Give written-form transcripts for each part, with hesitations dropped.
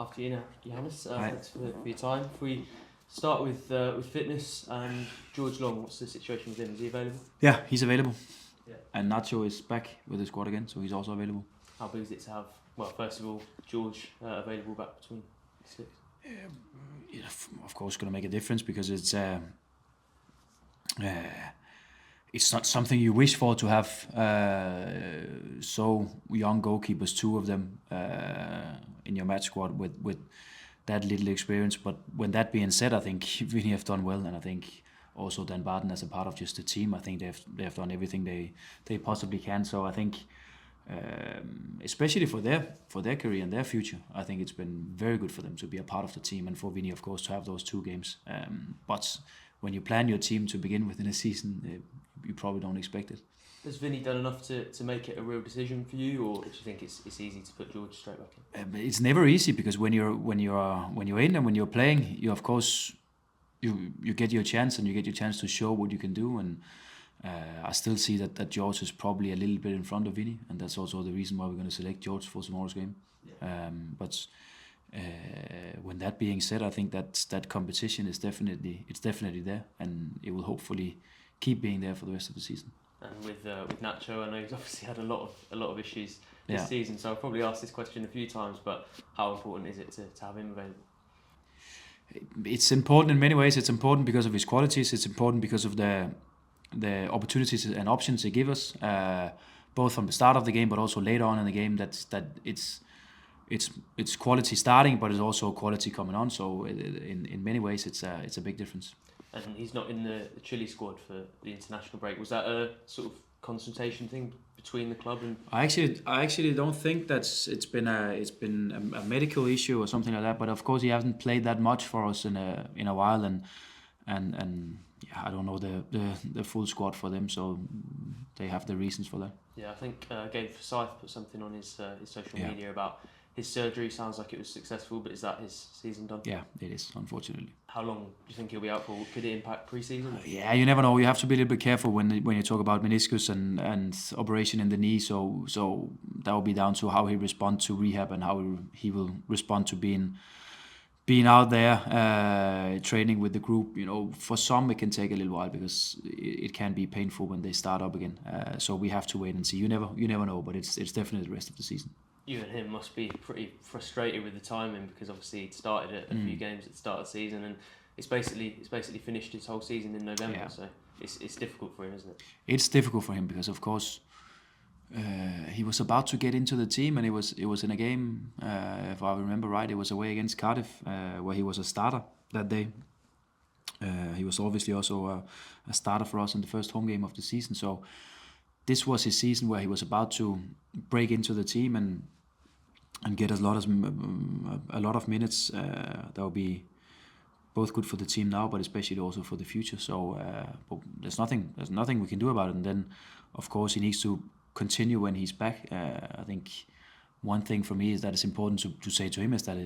after you now, Johannes. Thanks for your time. If we start with fitness and George Long, what's the situation with him? Is he available? Yeah, he's available. Yeah. And Nacho is back with the squad again, so he's also available. How big is it to have, well, first of all, George available back between six? Of course, going to make a difference because it's not something you wish for to have so young goalkeepers, two of them in your match squad with that little experience. But when that being said, I think Vinny have done well, and I think also Dan Barton as a part of just the team, I think they have done everything they possibly can. So I think, especially for their career and their future, I think it's been very good for them to be a part of the team, and for Vinny, of course, to have those 2 games. But when you plan your team to begin with in a season, you probably don't expect it. Has Vinny done enough to make it a real decision for you, or do you think it's easy to put George straight back in? It's never easy because when you're in and when you're playing, you of course you get your chance, and you get your chance to show what you can do. And I still see that George is probably a little bit in front of Vinny, and that's also the reason why we're going to select George for tomorrow's game. Yeah. But when that being said, I think that competition is definitely there, and it will hopefully keep being there for the rest of the season. And with Nacho, I know he's obviously had a lot of issues this season, so I've probably asked this question a few times, but how important is it to have him available? It's important in many ways. It's important because of his qualities. It's important because of the opportunities and options they give us, both from the start of the game, but also later on in the game. That it's quality starting, but it's also quality coming on. So in many ways, it's a big difference. And he's not in the Chile squad for the international break. Was that a sort of consultation thing between the club and? I actually don't think it's been a medical issue or something like that. But of course, he hasn't played that much for us in a while, and yeah, I don't know the full squad for them, so they have the reasons for that. Yeah, I think Gabe Forsyth put something on his social media about his surgery. Sounds like it was successful, but is that his season done? Yeah, it is, unfortunately. How long do you think he'll be out for? Could it impact pre-season? Yeah, you never know. You have to be a little bit careful when you talk about meniscus and operation in the knee. So that will be down to how he responds to rehab and how he will respond to being out there training with the group. You know, for some it can take a little while because it can be painful when they start up again. So we have to wait and see. You never know, but it's definitely the rest of the season. You and him must be pretty frustrated with the timing, because obviously he'd started a few games at the start of the season, and it's basically finished his whole season in November. Yeah. So it's difficult for him, isn't it? It's difficult for him because, of course, he was about to get into the team, and it was in a game, if I remember right, it was away against Cardiff, where he was a starter that day. He was obviously also a starter for us in the first home game of the season. So this was his season where he was about to break into the team and get a lot of minutes. That will be both good for the team now, but especially also for the future. So but there's nothing we can do about it. And then, of course, he needs to continue when he's back. I think one thing for me is that it's important to say to him is that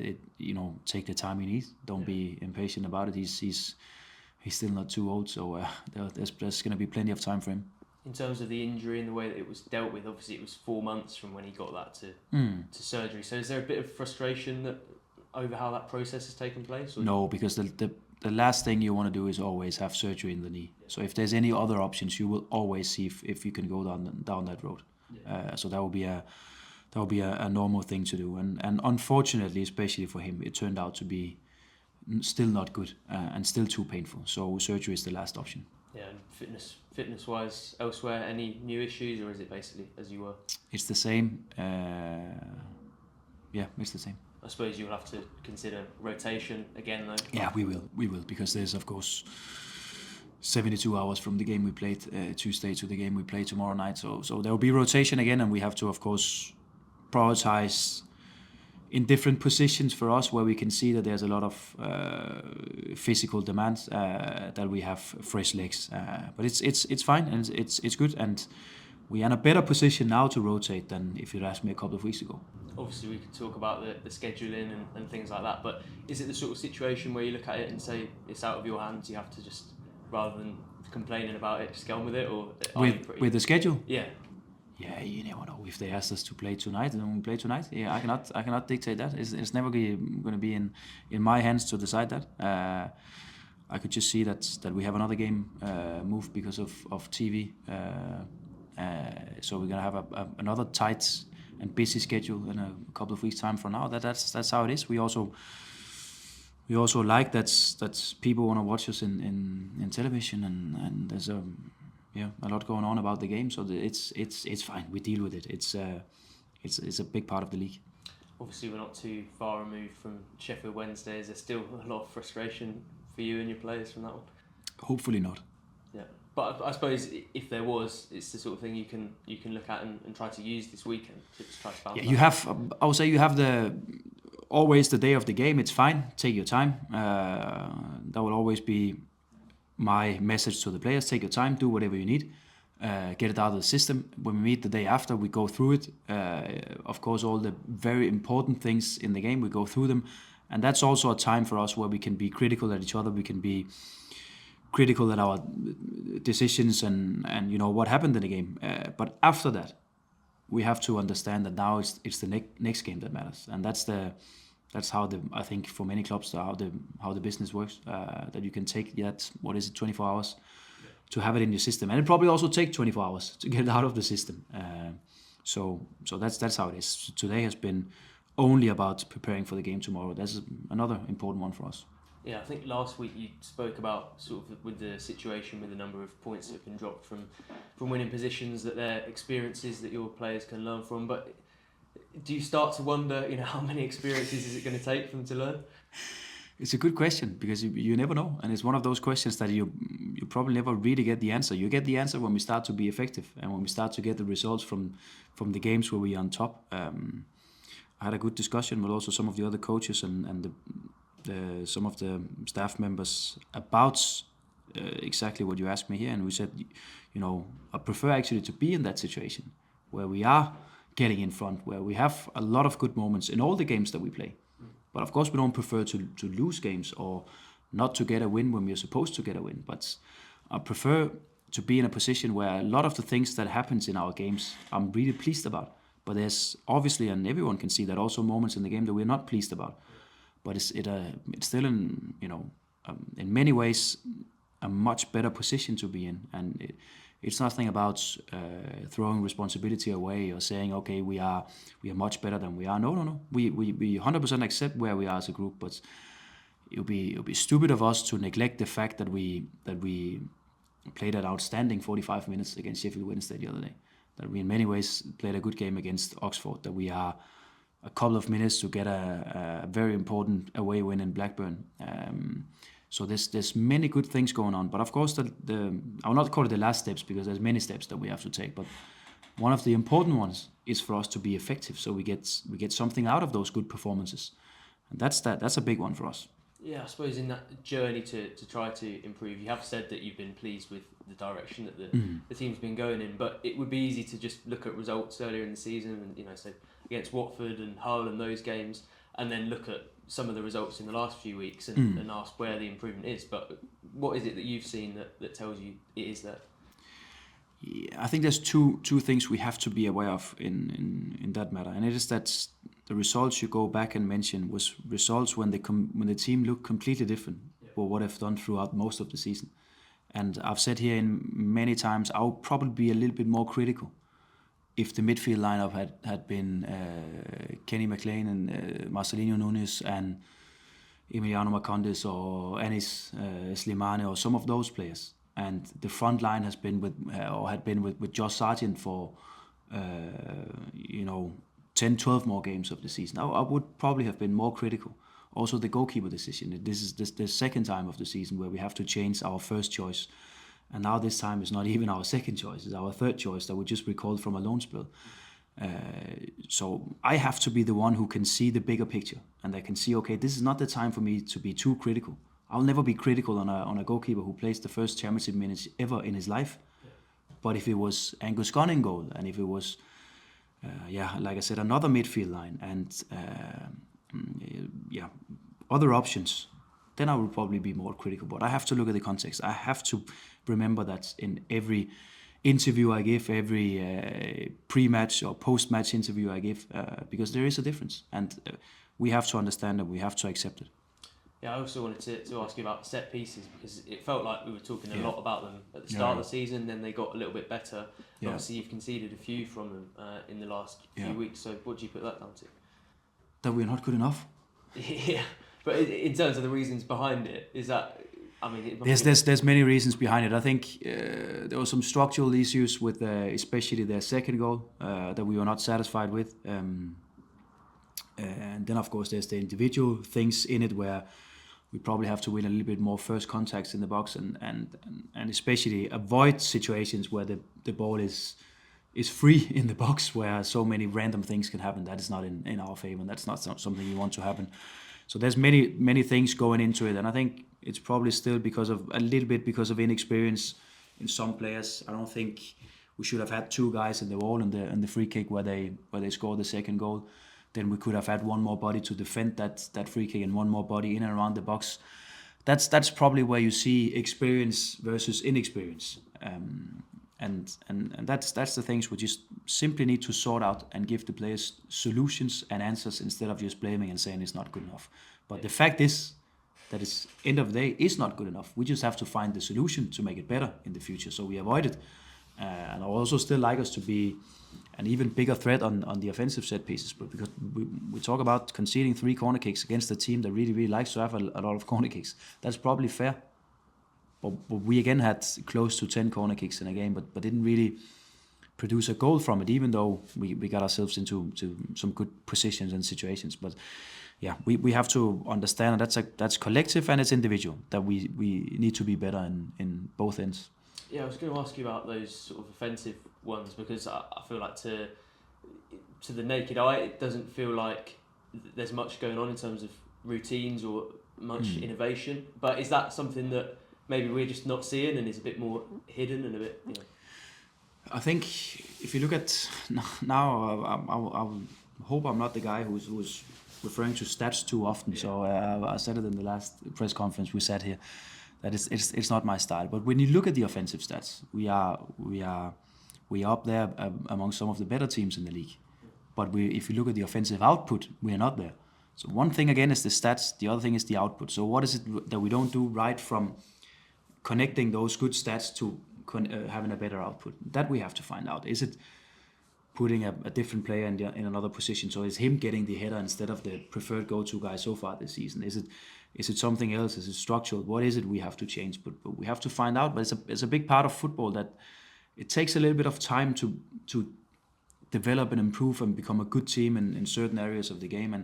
take the time he needs. Don't be impatient about it. He's still not too old, so there's going to be plenty of time for him. In terms of the injury and the way that it was dealt with, obviously it was 4 months from when he got that to surgery. So is there a bit of frustration over how that process has taken place? Or? No, because the last thing you want to do is always have surgery in the knee. Yeah. So if there's any other options, you will always see if you can go down that road. Yeah. So that will be a normal thing to do. And unfortunately, especially for him, it turned out to be still not good and still too painful. So surgery is the last option. Yeah, and fitness-wise, elsewhere, any new issues, or is it basically as you were? It's the same. It's the same. I suppose you'll have to consider rotation again, though. Yeah, we will, because there's, of course, 72 hours from the game we played Tuesday to the game we play tomorrow night. So there will be rotation again, and we have to, of course, prioritize in different positions for us where we can see that there's a lot of physical demands, that we have fresh legs. But it's fine, and it's good, and we are in a better position now to rotate than if you'd asked me a couple of weeks ago. Obviously, we could talk about the scheduling and things like that, but is it the sort of situation where you look at it and say it's out of your hands, you have to just, rather than complaining about it, just get on with it? Or with the schedule? Yeah. Yeah, you never know. If they ask us to play tonight, then we play tonight. Yeah, I cannot dictate that. It's never going to be in my hands to decide that. I could just see that we have another game moved because of TV. So we're gonna have another tight and busy schedule in a couple of weeks' time from now. That's how it is. We also like that people want to watch us in television, and there's a lot going on about the game. So it's fine. We deal with it. It's a big part of the league. Obviously, we're not too far removed from Sheffield Wednesday. Is there still a lot of frustration for you and your players from that one? Hopefully not. Yeah, but I suppose if there was, it's the sort of thing you can look at and try to use this weekend to try to balance. Yeah, you have. I would say you have always the day of the game. It's fine. Take your time. That will always be my message to the players. Take your time. Do whatever you need. Get it out of the system. When we meet the day after, we go through it. Of course, all the very important things in the game, we go through them. And that's also a time for us where we can be critical at each other. We can be critical at our decisions and what happened in the game. But after that, we have to understand that now it's the next game that matters. And that's how I think for many clubs how the business works. That you can take that 24 hours to have it in your system, and it probably also take 24 hours to get it out of the system. So that's how it is. Today has been only about preparing for the game tomorrow. That's another important one for us. Yeah, I think last week you spoke about sort of with the situation with the number of points that have been dropped from winning positions, that they're experiences that your players can learn from. But do you start to wonder, how many experiences is it going to take for them to learn? It's a good question, because you never know, and it's one of those questions that you probably never really get the answer. You get the answer when we start to be effective and when we start to get the results from the games where we are on top. I had a good discussion with also some of the other coaches and some of the staff members about exactly what you asked me here, and we said, I prefer actually to be in that situation where we are getting in front, where we have a lot of good moments in all the games that we play. But of course, we don't prefer to lose games or not to get a win when we're supposed to get a win. But I prefer to be in a position where a lot of the things that happens in our games I'm really pleased about. But there's obviously, and everyone can see that, also moments in the game that we're not pleased about. But it's still in many ways a much better position to be in, and it's nothing about throwing responsibility away or saying, okay, we are much better than we are. No. We 100% accept where we are as a group, but it would be stupid of us to neglect the fact that we played an outstanding 45 minutes against Sheffield Wednesday the other day. That we in many ways played a good game against Oxford. That we are a couple of minutes to get a very important away win in Blackburn. So there's many good things going on, but of course I will not call it the last steps, because there's many steps that we have to take. But one of the important ones is for us to be effective, so we get something out of those good performances, and that's a big one for us. Yeah, I suppose in that journey to try to improve, you have said that you've been pleased with the direction that the team's been going in, but it would be easy to just look at results earlier in the season and say against Watford and Hull and those games, and then look at some of the results in the last few weeks and ask where the improvement is. But what is it that you've seen that tells you it is there? Yeah, I think there's two things we have to be aware of in that matter, and it is that the results you go back and mention was results when the team looked completely different for what they've done throughout most of the season. And I've said here many times, I'll probably be a little bit more critical if the midfield lineup had been Kenny McLean and Marcelino Nunes and Emiliano Marcondes or Anis Slimane or some of those players, and the front line had been with Josh Sargent for 10-12 more games of the season, I would probably have been more critical. Also the goalkeeper decision. This is the second time of the season where we have to change our first choice. And now this time it's not even our second choice, it's our third choice that we just recalled from a loan spell. So I have to be the one who can see the bigger picture, and I can see, okay, this is not the time for me to be too critical. I'll never be critical on a goalkeeper who plays the first championship minutes ever in his life. But if it was Angus Gunn in goal, and if it was, like I said, another midfield line, and other options, then I will probably be more critical. But I have to look at the context. I have to remember that in every interview I give, every pre-match or post-match interview I give, because there is a difference, and we have to understand it. We have to accept it. Yeah, I also wanted to ask you about set pieces, because it felt like we were talking a lot about them at the start of the season. Then they got a little bit better. Yeah. Obviously, you've conceded a few from them in the last few weeks. So, what do you put that down to? That we're not good enough. Yeah, but in terms of the reasons behind it, is that? I mean, there's many reasons behind it. I think there were some structural issues with especially their second goal that we were not satisfied with, and then of course there's the individual things in it where we probably have to win a little bit more first contacts in the box, and especially avoid situations where the ball is free in the box, where so many random things can happen. That is not in our favor, and that's not something you want to happen. So there's many things going into it, and I think it's probably still a little bit because of inexperience in some players. I don't think we should have had two guys in the wall in the free kick where they scored the second goal. Then we could have had one more body to defend that free kick and one more body in and around the box. That's probably where you see experience versus inexperience, and that's the things we just simply need to sort out and give the players solutions and answers instead of just blaming and saying it's not good enough. But the fact is that it's end of the day is not good enough. We just have to find the solution to make it better in the future, so we avoid it. And I also still like us to be an even bigger threat on the offensive set pieces, but because we talk about conceding 3 corner kicks against a team that really likes to have a lot of corner kicks. That's probably fair. But we again had close to 10 corner kicks in a game, but didn't really produce a goal from it, even though we got ourselves into some good positions and situations. But yeah, we have to understand that's collective and it's individual, that we need to be better in both ends. Yeah, I was going to ask you about those sort of offensive ones, because I feel like to the naked eye it doesn't feel like there's much going on in terms of routines or much innovation. But is that something that maybe we're just not seeing and is a bit more hidden and a bit, you know? I think if you look at now, I hope I'm not the guy who's referring to stats too often. Yeah. So I said it in the last press conference we sat here, that it's not my style. But when you look at the offensive stats, we are up there among some of the better teams in the league. But if you look at the offensive output, we are not there. So one thing again is the stats, the other thing is the output. So what is it that we don't do right from connecting those good stats to having a better output? That we have to find out. Is it putting a different player in another position? So is him getting the header instead of the preferred go-to guy so far this season? Is it something else? Is it structural? What is it we have to change? But we have to find out. But it's a big part of football that it takes a little bit of time to develop and improve and become a good team in certain areas of the game.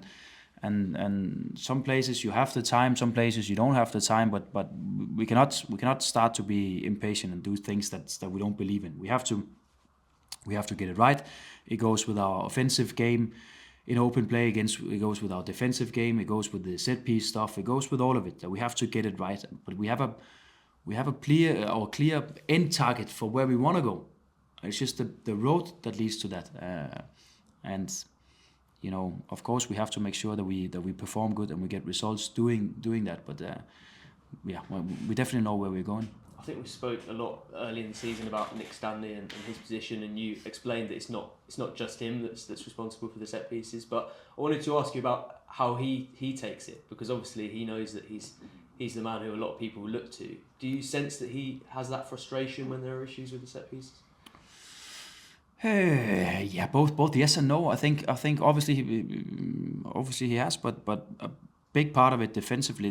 And some places you have the time, some places you don't have the time. But we cannot start to be impatient and do things that we don't believe in. We have to get it right. It goes with our offensive game in open play it goes with our defensive game. It goes with the set piece stuff. It goes with all of it. That we have to get it right. But we have a clear end target for where we want to go. It's just the road that leads to that. And you know, of course, we have to make sure that we perform good and we get results doing that. But we definitely know where we're going. I think we spoke a lot early in the season about Nick Stanley and his position, and you explained that it's not just him that's responsible for the set pieces. But I wanted to ask you about how he takes it, because obviously he knows that he's the man who a lot of people look to. Do you sense that he has that frustration when there are issues with the set pieces? Yeah, both yes and no. I think obviously he has, but a big part of it defensively.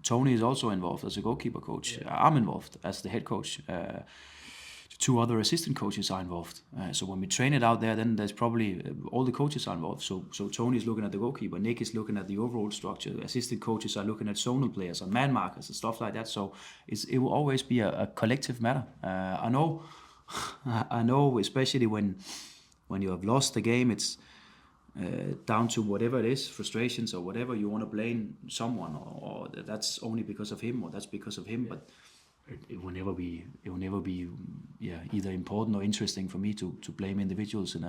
Tony is also involved as a goalkeeper coach. Yeah. I'm involved as the head coach. The 2 other assistant coaches are involved. So when we train it out there, then there's probably all the coaches are involved. So Tony is looking at the goalkeeper, Nick is looking at the overall structure. The assistant coaches are looking at zonal players and man markers and stuff like that. So it will always be a collective matter. I know, especially when you have lost the game, it's down to whatever it is, frustrations or whatever, you want to blame someone, or that's only because of him, or that's because of him. Yeah. But it will never be either important or interesting for me to blame individuals in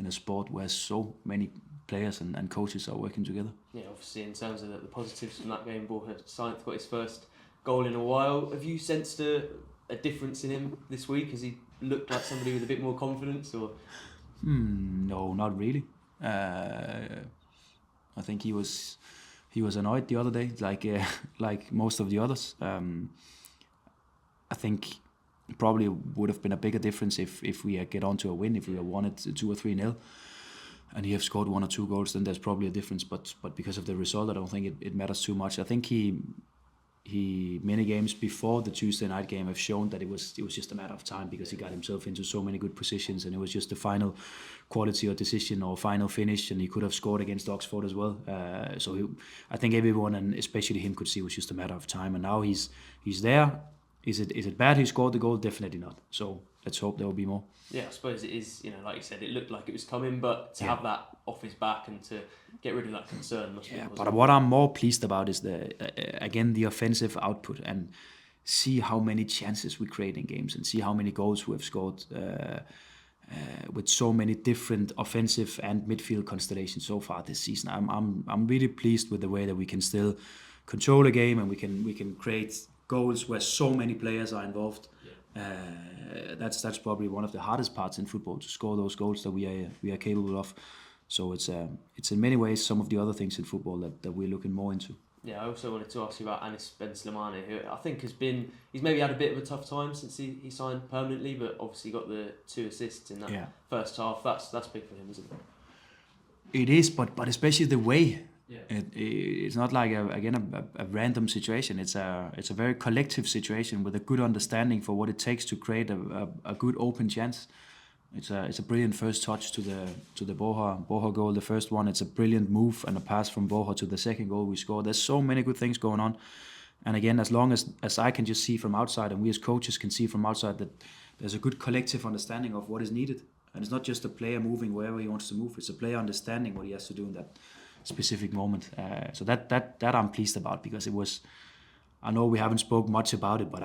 a sport where so many players and coaches are working together. Yeah, obviously in terms of the positives from that game, Sainz got his first goal in a while. Have you sensed a difference in him this week? Has he looked like somebody with a bit more confidence, or? No, not really. I think he was annoyed the other day, like most of the others. I think probably would have been a bigger difference if we had get on to a win, if we had won it 2 or 3-0, and he have scored 1 or 2 goals, then there's probably a difference. But because of the result, I don't think it matters too much. I think he many games before the Tuesday night game have shown that it was just a matter of time, because he got himself into so many good positions, and it was just the final quality or decision or final finish, and he could have scored against Oxford as well. I think everyone, and especially him, could see it was just a matter of time, and now he's there. Is it bad he scored the goal? Definitely not. So let's hope there will be more. Yeah, I suppose it is, like you said, it looked like it was coming, but to have that off his back and to get rid of that concern must be positive. But what I'm more pleased about is the offensive output, and see how many chances we create in games, and see how many goals we have scored with so many different offensive and midfield constellations so far this season. I'm really pleased with the way that we can still control a game, and we can create goals where so many players are involved. That's probably one of the hardest parts in football, to score those goals that we are capable of. So it's in many ways some of the other things in football that we're looking more into. Yeah, I also wanted to ask you about Anis Ben Slimani, who I think he's maybe had a bit of a tough time since he signed permanently, but obviously got the 2 assists in that first half. That's big for him, isn't it? It is, but especially the way. Yeah. It's not like a random situation. It's a very collective situation with a good understanding for what it takes to create a good open chance. It's a brilliant first touch to the Borja goal, the first one. It's a brilliant move and a pass from Borja to the second goal we scored. There's so many good things going on, and again, as long as I can just see from outside, and we as coaches can see from outside, that there's a good collective understanding of what is needed, and it's not just a player moving wherever he wants to move. It's a player understanding what he has to do in that specific moment. So that I'm pleased about, because it was. I know we haven't spoke much about it, but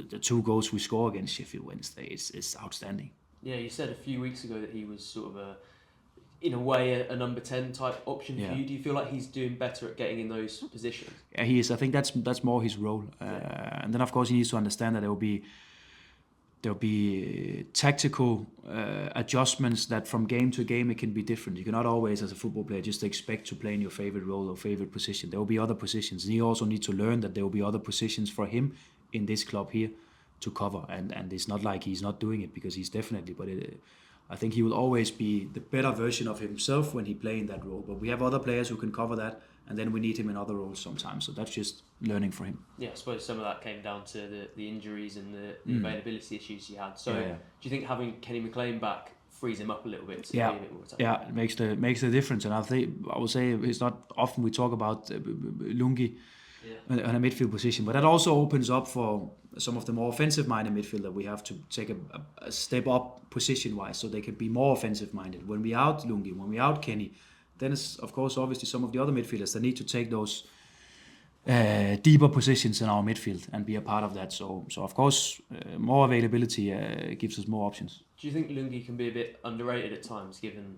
the 2 goals we score against Sheffield Wednesday is outstanding. Yeah, you said a few weeks ago that he was sort of in a way, a number 10 type option for you. Do you feel like he's doing better at getting in those positions? Yeah, he is. I think that's more his role. And then of course he needs to understand that there'll be tactical adjustments that from game to game it can be different. You cannot always, as a football player, just expect to play in your favorite role or favorite position. There will be other positions, and he also needs to learn that there will be other positions for him in this club here to cover. And it's not like he's not doing it, because he's definitely. But I think he will always be the better version of himself when he plays in that role. But we have other players who can cover that, and then we need him in other roles sometimes. So that's just learning for him. Yeah, I suppose some of that came down to the injuries and the availability issues he had. So do you think having Kenny McLean back frees him up a little bit to be a bit more tactical? Yeah, it makes the difference. And I would say it's not often we talk about Lungi on a midfield position, but that also opens up for some of the more offensive-minded midfield that we have to take a step up position-wise, so they can be more offensive-minded. When we out Lungi, when we out Kenny, then it's of course obviously some of the other midfielders that need to take those deeper positions in our midfield and be a part of that. So of course more availability gives us more options. Do you think Lungi can be a bit underrated at times, given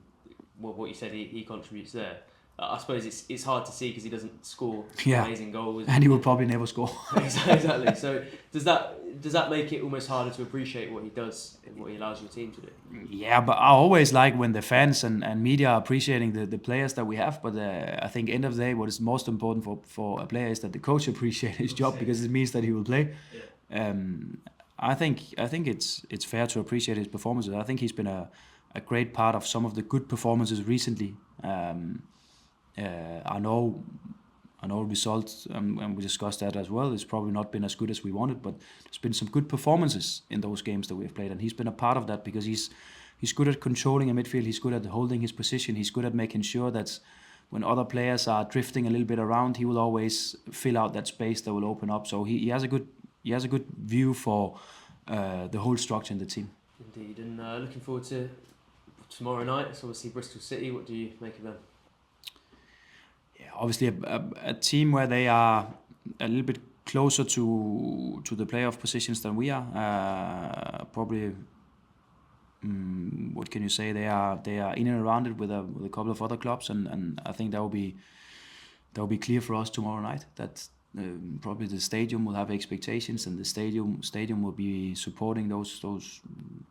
what you said he contributes there? I suppose it's hard to see because he doesn't score amazing goals, and he will probably never score. Exactly. So does that make it almost harder to appreciate what he does and what he allows your team to do? Yeah, but I always like when the fans and media are appreciating the players that we have. But I think end of the day, what is most important for a player is that the coach appreciates his job, because it means that he will play. Yeah. I think it's fair to appreciate his performances. I think he's been a great part of some of the good performances recently. I know results, and we discussed that as well. It's probably not been as good as we wanted, but there's been some good performances in those games that we've played, and he's been a part of that, because he's good at controlling a midfield. He's good at holding his position. He's good at making sure that when other players are drifting a little bit around, he will always fill out that space that will open up. So he has a good view for the whole structure in the team. Indeed, and looking forward to tomorrow night. It's obviously Bristol City. What do you make of them? Yeah, obviously a team where they are a little bit closer to the playoff positions than we are. Probably, what can you say? They are in and around it with a couple of other clubs, and I think that will be clear for us tomorrow night. That probably the stadium will have expectations, and the stadium will be supporting those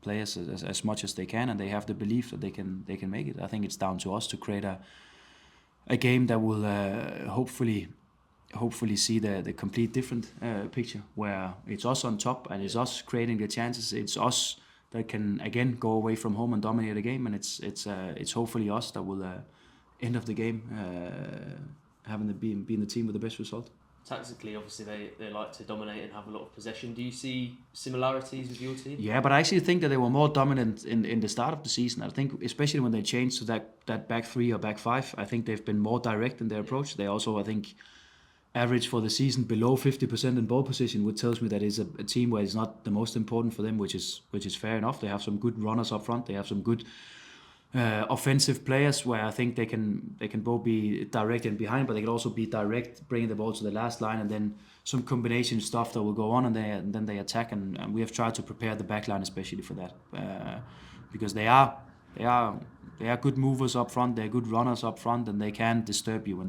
players as much as they can, and they have the belief that they can make it. I think it's down to us to create a game that will hopefully see the complete different picture, where it's us on top and it's us creating the chances. It's us that can again go away from home and dominate the game, and it's hopefully us that will end of the game having being the team with the best result. Tactically, obviously, they like to dominate and have a lot of possession. Do you see similarities with your team? Yeah, but I actually think that they were more dominant in the start of the season. I think especially when they changed to that back three or back five, I think they've been more direct in their approach. They also, I think, average for the season below 50% in ball position, which tells me that it's a team where it's not the most important for them, which is fair enough. They have some good runners up front. They have some good offensive players where I think they can both be direct and behind, but they can also be direct, bringing the ball to the last line, and then some combination stuff that will go on, and then they attack. And we have tried to prepare the back line especially for that, because they are good movers up front. They're good runners up front, and they can disturb you when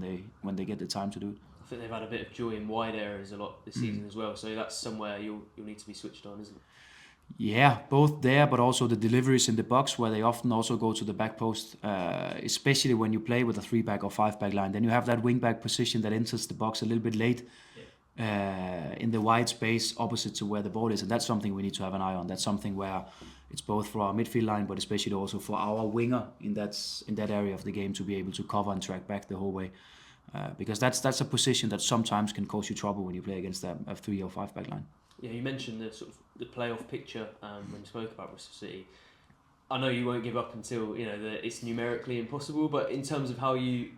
they get the time to do it. I think they've had a bit of joy in wide areas a lot this season as well, so that's somewhere you'll need to be switched on, isn't it? Yeah, both there, but also the deliveries in the box, where they often also go to the back post, especially when you play with a 3-back or 5-back line. Then you have that wing-back position that enters the box a little bit late in the wide space opposite to where the ball is, and that's something we need to have an eye on. That's something where it's both for our midfield line, but especially also for our winger in that area of the game to be able to cover and track back the whole way. Because that's a position that sometimes can cause you trouble when you play against a 3 or 5-back line. Yeah, you mentioned the sort of the playoff picture when you spoke about Bristol City. I know you won't give up until it's numerically impossible, but in terms of how you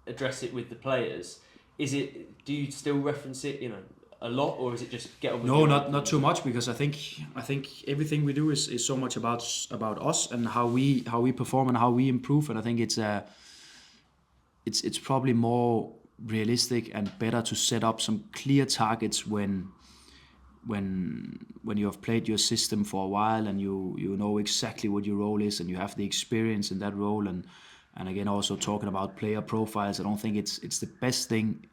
address it with the players, do you still reference it a lot, or is it just get on with No, not too much, because I think everything we do is so much about us and how we perform and how we improve, and I think it's probably more realistic and better to set up some clear targets when you have played your system for a while and you know exactly what your role is and you have the experience in that role, and again also talking about player profiles. I don't think it's the best thing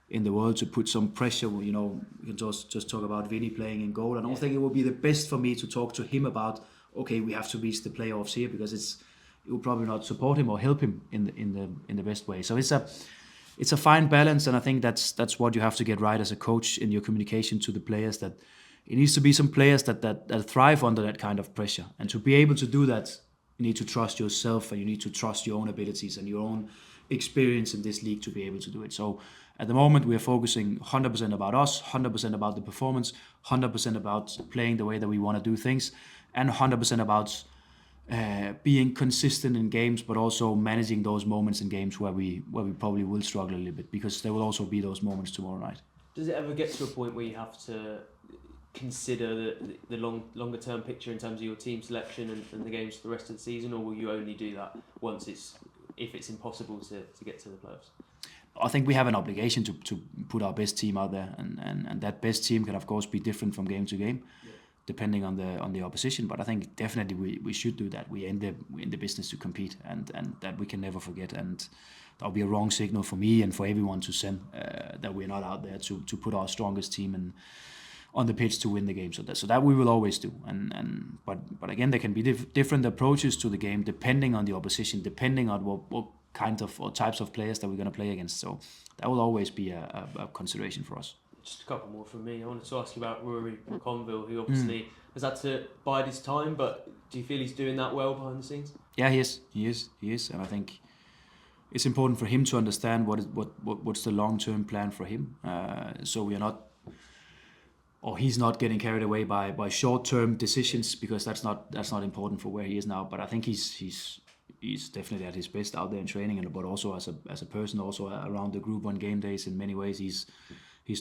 in the world to put some pressure. We can just talk about Vinny playing in goal. I don't think it would be the best for me to talk to him about, okay, we have to reach the playoffs here, because it will probably not support him or help him in the best way. So it's a fine balance, and I think that's what you have to get right as a coach in your communication to the players, that it needs to be some players that thrive under that kind of pressure. And to be able to do that, you need to trust yourself, and you need to trust your own abilities and your own experience in this league to be able to do it. So at the moment we are focusing 100% about us, 100% about the performance, 100% about playing the way that we want to do things, and 100% about being consistent in games, but also managing those moments in games where we probably will struggle a little bit, because there will also be those moments tomorrow night. Does it ever get to a point where you have to consider the longer term picture in terms of your team selection and the games for the rest of the season, or will you only do that if it's impossible to get to the playoffs? I think we have an obligation to put our best team out there, and that best team can of course be different from game to game. Depending on the opposition, but I think definitely we should do that. We're in the business to compete, and that we can never forget. And that would be a wrong signal for me and for everyone to send that we're not out there to put our strongest team on the pitch to win the game. So that we will always do. But again, there can be different approaches to the game depending on the opposition, depending on what kind of or types of players that we're going to play against. So that will always be a consideration for us. Just a couple more from me. I wanted to ask you about Rory Conville, who obviously has had to bide his time, but do you feel he's doing that well behind the scenes? Yeah, he is, and I think it's important for him to understand what's the long-term plan for him. So we are not, or he's not getting carried away by short-term decisions, because that's not important for where he is now. But I think he's definitely at his best out there in training, but also as a person, also around the group on game days. In many ways, he's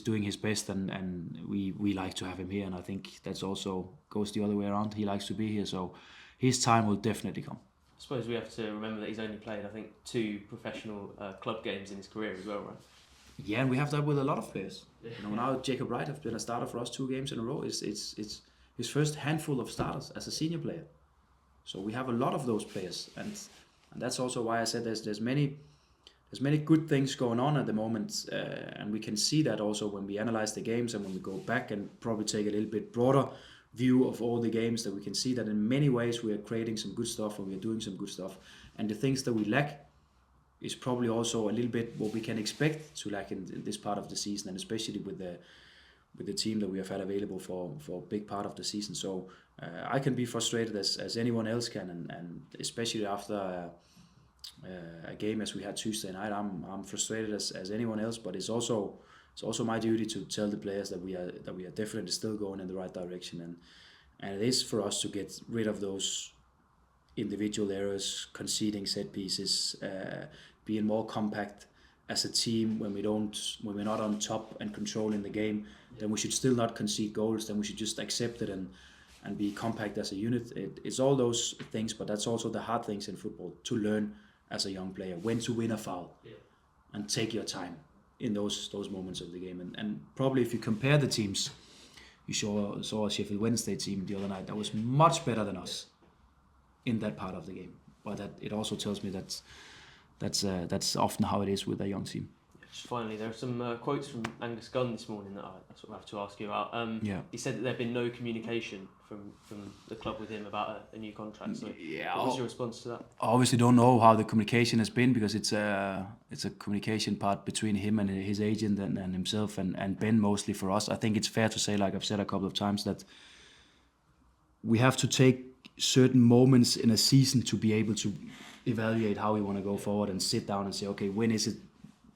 doing his best, and we like to have him here, and I think that's also goes the other way around. He likes to be here, so his time will definitely come. I suppose we have to remember that he's only played, I think, 2 professional club games in his career as well, right? Yeah, and we have that with a lot of players. Now Jacob Wright has been a starter for us 2 games in a row. It's his first handful of starters as a senior player. So we have a lot of those players, and that's also why I said there's there's many good things going on at the moment, and we can see that also when we analyze the games and when we go back and probably take a little bit broader view of all the games, that we can see that in many ways we are creating some good stuff and we are doing some good stuff, and the things that we lack is probably also a little bit what we can expect to lack in this part of the season, and especially with the team that we have had available for a big part of the season. So I can be frustrated as anyone else can, and especially after a game as we had Tuesday night, I'm frustrated as anyone else. But it's also my duty to tell the players that we are definitely still going in the right direction, and it is for us to get rid of those individual errors, conceding set pieces, being more compact as a team. When we're not on top and controlling the game, then we should still not concede goals. Then we should just accept it and be compact as a unit. It's all those things, but that's also the hard things in football to learn as a young player, when to win a foul, and take your time in those moments of the game. And probably if you compare the teams, you saw a Sheffield Wednesday team the other night that was much better than us in that part of the game. But that it also tells me that's often how it is with a young team. Just finally, there are some quotes from Angus Gunn this morning that I sort of have to ask you about. He said that there had been no communication from the club with him about a new contract. So what was your response to that? I obviously don't know how the communication has been, because it's a communication part between him and his agent and himself and Ben, mostly for us. I think it's fair to say, like I've said a couple of times, that we have to take certain moments in a season to be able to evaluate how we want to go forward and sit down and say, okay, when is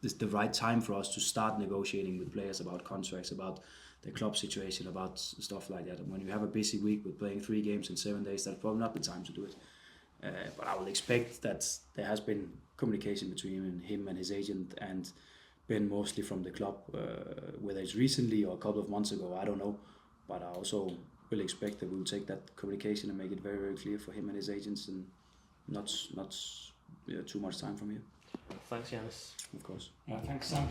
the right time for us to start negotiating with players about contracts, about the club situation, about stuff like that. And when you have a busy week with playing 3 games in 7 days, that's probably not the time to do it. But I will expect that there has been communication between him and his agent and Ben, mostly from the club, whether it's recently or a couple of months ago, I don't know. But I also will expect that we'll take that communication and make it very, very clear for him and his agents, and not too much time from here. Thanks, Johannes. Of course. Thanks, Sam.